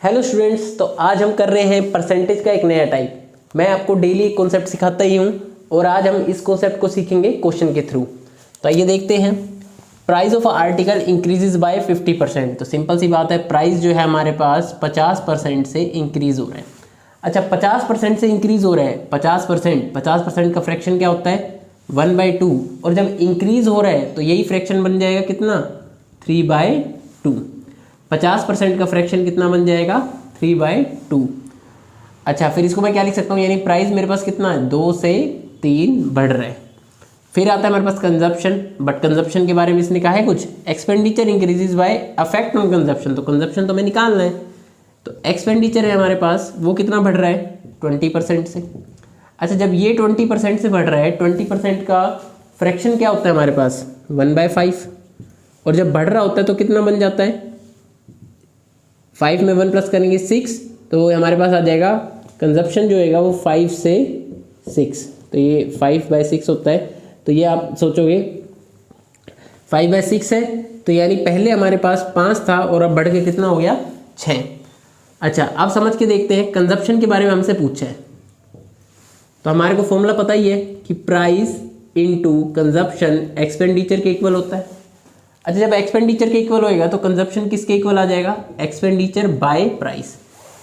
Hello students, तो आज हम कर रहे हैं परसेंटेज का एक नया टाइप। मैं आपको डेली एक कॉन्सेप्ट सिखाता ही हूँ और आज हम इस कॉन्सेप्ट को सीखेंगे क्वेश्चन के थ्रू। तो आइए देखते हैं। Price of article increases by 50%। तो सिंपल सी बात है, प्राइस जो है हमारे पास 50% से इंक्रीज हो रहा है। अच्छा, 50% से इंक्रीज हो रहा है। 50% का फ्रैक्शन क्या होता है? 1/2। और जब इंक्रीज हो रहा है तो यही फ्रैक्शन बन जाएगा कितना? 3/2। 50% का फ्रैक्शन कितना बन जाएगा? 3/2। अच्छा, फिर इसको मैं क्या लिख सकता हूँ? यानी प्राइस मेरे पास कितना है? 2 से 3 बढ़ रहा है। फिर आता है मेरे पास कंजप्शन, बट कंजप्शन के बारे में इसने कहा है कुछ। Expenditure increases by affect on consumption. तो कंजप्शन तो हमें निकालना है, तो एक्सपेंडिचर है हमारे पास, वो कितना बढ़ रहा है? 20% से। अच्छा, जब ये 20% से बढ़ रहा है, 20% का फ्रैक्शन क्या होता है हमारे पास? 1/5। और जब बढ़ रहा होता है तो कितना बन जाता है? 5 में 1 प्लस करेंगे 6, तो हमारे पास आ जाएगा कंजप्शन जो होगा वो 5 से 6। तो ये 5/6 होता है। तो ये आप सोचोगे 5/6 है, तो यानी पहले हमारे पास 5 था और अब बढ़ के कितना हो गया? 6। अच्छा, अब समझ के देखते हैं। कंजप्शन के बारे में हमसे पूछा है, तो हमारे को फॉर्मूला पता ही है कि प्राइस इनटू कंजप्शन एक्सपेंडिचर के इक्वल होता है। अच्छा, जब एक्सपेंडिचर के इक्वल होएगा तो कंजप्शन किसके इक्वल आ जाएगा? Expenditure bye price.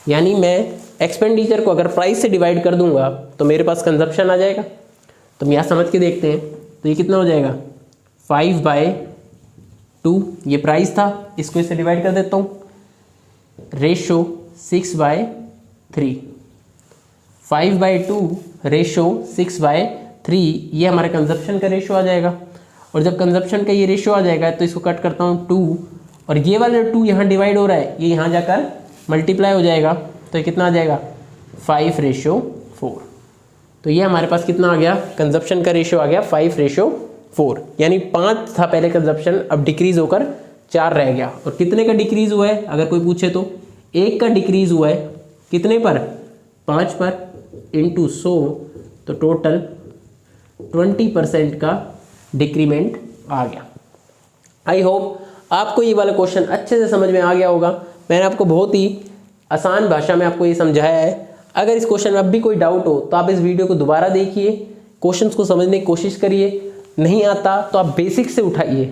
यानी मैं एक्सपेंडिचर को अगर प्राइस से डिवाइड कर दूंगा तो मेरे पास कंजप्शन आ जाएगा। तो हम यहाँ समझ के देखते हैं, तो ये कितना हो जाएगा? 5/2। ये प्राइस था, इसको इससे डिवाइड कर देता हूँ। रेशो 6/3। 5/2 रेशो 6/3, ये हमारे कंजप्शन का रेशो आ जाएगा। और जब कंजप्शन का ये रेशो आ जाएगा तो इसको कट करता हूँ 2, और ये वाला 2 यहाँ डिवाइड हो रहा है, ये यहाँ जाकर मल्टीप्लाई हो जाएगा। तो ये कितना आ जाएगा? 5/4। तो ये हमारे पास कितना आ गया? कंजप्शन का रेशो आ गया 5/4। यानी 5 था पहले कंजप्शन, अब डिक्रीज होकर 4 रह गया। और कितने का डिक्रीज हुआ है अगर कोई पूछे तो? 1 का डिक्रीज हुआ है। कितने पर? 5 पर इंटू 100, तो टोटल 20% का डिक्रीमेंट आ गया। आई होप आपको ये वाला क्वेश्चन अच्छे से समझ में आ गया होगा। मैंने आपको बहुत ही आसान भाषा में आपको ये समझाया है। अगर इस क्वेश्चन में अब भी कोई डाउट हो तो आप इस वीडियो को दोबारा देखिए, क्वेश्चंस को समझने की कोशिश करिए। नहीं आता तो आप बेसिक से उठाइए।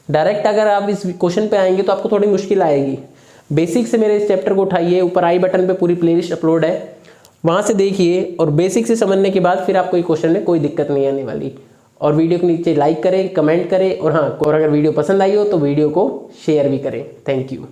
डायरेक्ट अगर आप इस क्वेश्चन पे आएंगे तो आपको थोड़ी मुश्किल आएगी। बेसिक से मेरे इस चैप्टर को उठाइए, ऊपर आई बटन पे पूरी प्लेलिस्ट अपलोड है, वहाँ से देखिए। और बेसिक से समझने के बाद फिर आपको ये क्वेश्चन में कोई दिक्कत नहीं आने वाली। और वीडियो के नीचे लाइक करें, कमेंट करें, और हाँ, और अगर वीडियो पसंद आई हो तो वीडियो को शेयर भी करें। Thank you.